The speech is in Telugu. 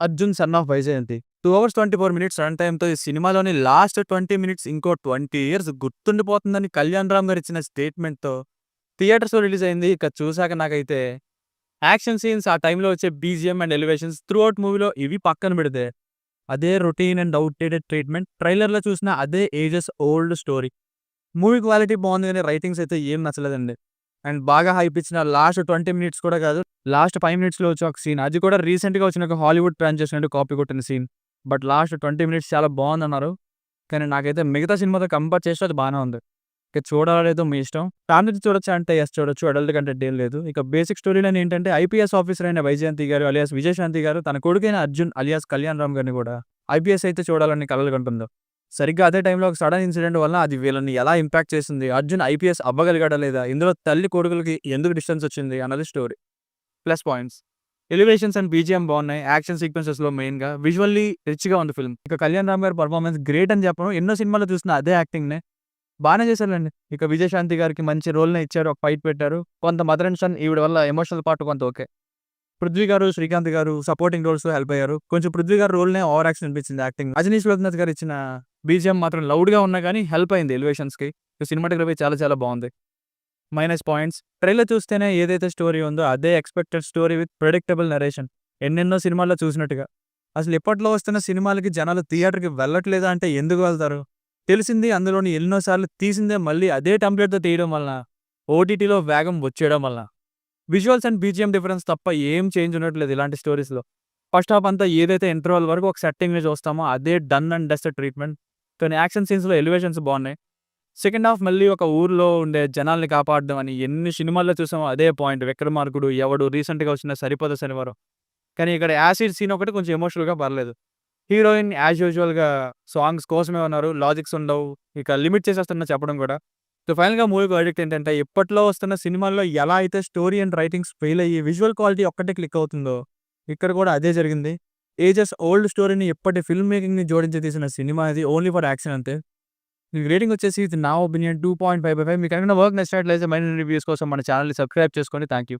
'Arjun son of Vyjayanthi'. 2 hours 24 minutes run టైమ్‌తో ఈ సినిమాలోని లాస్ట్ 20 మినిట్స్ ఇంకో 20 ఇయర్స్ గుర్తుండిపోతుందని కళ్యాణ్ రామ్ గారు ఇచ్చిన స్టేట్మెంట్‌తో థియేటర్స్‌లో రిలీజ్ అయింది. ఇక చూసాక నాకైతే యాక్షన్ సీన్స్, ఆ టైమ్‌లో వచ్చే BGM and elevations through out మూవీలో ఇవి పక్కన పెడితే, అదే రొటీన్ అండ్ అవుట్‌డేటెడ్ ట్రీట్‌మెంట్ ట్రైలర్‌లో చూసిన అదే ages old story. Movie quality బాగుంది గానీ రైటింగ్స్ అయితే ఏం నచ్చలేదండి. అండ్ బాగా హైప్ ఇచ్చిన లాస్ట్ 20 మినిట్స్ కూడా కాదు. లాస్ట్ 5 మినిట్స్‌లో వచ్చే ఒక సీన్. అది కూడా రీసెంట్‌గా వచ్చిన ఒక హాలీవుడ్ ఫ్రాంచైజీ నుండి కాపీ కొట్టిన సీన్. బట్ లాస్ట్ 20 మినిట్స్ చాలా బావుందన్నారు. కానీ నాకైతే మిగతా సినిమాతో కంపేర్ చేస్తే అది బానే ఉంది. ఇక చూడాలో లేదో మీ ఇష్టం. ఫ్యామిలీతో చూడొచ్చా అంటే యెస్ చూడొచ్చు. అడల్ట్ కంటెంట్ ఏం లేదు. ఇక బేసిక్ స్టోరీ లైన్ ఏంటంటే ఐపీఎస్ ఆఫీసర్ అయిన వైజయంతి గారు అలియాస్ విజయశాంతి గారు తన కొడుకైన అర్జున్ అలియాస్ కళ్యాణ్ రామ్ గారిని కూడా ఐపీఎస్ అయితే చూడాలని కలలు కంటుందో. సరిగ్గా అదే టైంలో ఒక సడన్ ఇన్సిడెంట్ వల్ల అది వీళ్ళని ఎలా ఇంపాక్ట్ చేసింది? అర్జున్ ఐపీఎస్ అవ్వగలిగాడా లేదా? ఇందులో తల్లి కొడుకులకి ఎందుకు డిస్టెన్స్ వచ్చింది? అన్నది story. Plus points. Elevations and BGM బాగున్నాయి. యాక్షన్ సీక్వెన్సెస్‌లో మెయిన్‌గా. విజువల్లీ రిచ్‌గా ఉంది ఫిల్మ్. ఇక కళ్యాణ్ రామ్ గారి పెర్ఫార్మన్స్ గ్రేట్ అని చెప్పను. ఎన్నో సినిమాల్లో చూసిన అదే యాక్టింగ్‌నే. బానే చేశారులెండి. ఇక విజయశాంతి గారికి మంచి రోల్‌నే ఇచ్చారు. ఒక ఫైట్ పెట్టారు. కొంత మదర్ అండ్ సన్ ఈవిడ వల్ల ఎమోషనల్ పార్ట్ కొంత ఓకే. పృథ్వీ గారు, శ్రీకాంత్ గారు సపోర్టింగ్ రోల్స్‌లో హెల్ప్ అయ్యారు. కొంచెం పృథ్వీ గారి రోల్‌నే ఓవర్ యాక్షన్ అనిపించింది యాక్టింగ్. అజనీష్ లోక్నాథ్ గారు ఇచ్చిన బీజీఎం మాత్రం లౌడ్‌గా ఉన్నా గానీ హెల్ప్ అయింది ఎలివేషన్స్‌కి. సినిమాటోగ్రఫీ చాలా చాలా బావుంది. Minus points. ట్రైలర్ చూస్తేనే ఏదైతే స్టోరీ ఉందో అదే expected story with predictable narration. ఎన్నెన్నో సినిమాల్లో చూసినట్టుగా. అసలు ఇప్పట్లో వస్తున్న సినిమాలకి జనాలు థియేటర్‌కి వెళ్ళట్లేదా అంటే ఎందుకు వెళ్తారు? తెలిసింది అందులోని ఎన్నో సార్లు తీసిందే మళ్ళీ అదే టెంప్లేట్‌తో తీయడం వలన, ఓటీటీలో వేగం వచ్చేయడం వలన, విజువల్స్ అండ్ బీజీఎం డిఫరెన్స్ తప్ప ఏం చేంజ్ ఉండట్లేదు ఇలాంటి స్టోరీస్‌లో. ఫస్ట్ హాఫ్ అంతా ఏదైతే ఇంటర్వల్ వరకు ఒక సెట్టింగ్‌ని చూస్తామో అదే డన్ అండ్ డస్టెడ్ ట్రీట్‌మెంట్. కానీ యాక్షన్ సీన్స్‌లో ఎలివేషన్స్ బావున్నాయి. సెకండ్ హాఫ్ మళ్ళీ ఒక ఊర్లో ఉండే జనాల్ని కాపాడడం అని ఎన్ని సినిమాల్లో చూసామో అదే పాయింట్. 'విక్రమార్కుడు', 'ఎవడు', రీసెంట్‌గా వచ్చిన 'సరిపోద శనివారం'. కానీ ఇక్కడ యాసిడ్ సీన్ ఒకటి కొంచెం ఎమోషనల్‌గా పర్లేదు. హీరోయిన్ యాజ్ యూజువల్‌గా సాంగ్స్ కోసమే ఉన్నారు. లాజిక్స్ ఉండవు. ఇక లిమిట్ చేసేస్తున్నా చెప్పడం కూడా. సో, ఫైనల్‌గా మూవీ వర్డిక్ట్ ఏంటంటే ఇప్పట్లో వస్తున్న సినిమాల్లో ఎలా అయితే స్టోరీ అండ్ రైటింగ్స్ ఫెయిల్ అయ్యి విజువల్ క్వాలిటీ ఒక్కటే క్లిక్ అవుతుందో, ఇక్కడ కూడా అదే జరిగింది. ఏజెస్ ఓల్డ్ స్టోరీని ఇప్పటి ఫిల్మ్ మేకింగ్‌ని జోడించి తీసిన సినిమా ఇది. ఓన్లీ ఫర్ యాక్షన్ అంతే. దీనికి రేటింగ్ వచ్చేసి ఇది నా ఒపీనియన్ 2.5/5. మీకు ఏమైనా వర్క్ నచ్చినట్లయితే మరిన్ని రివ్యూస్ కోసం మన ఛానెల్‌ని సబ్స్క్రైబ్ చేసుకోండి. Thank you.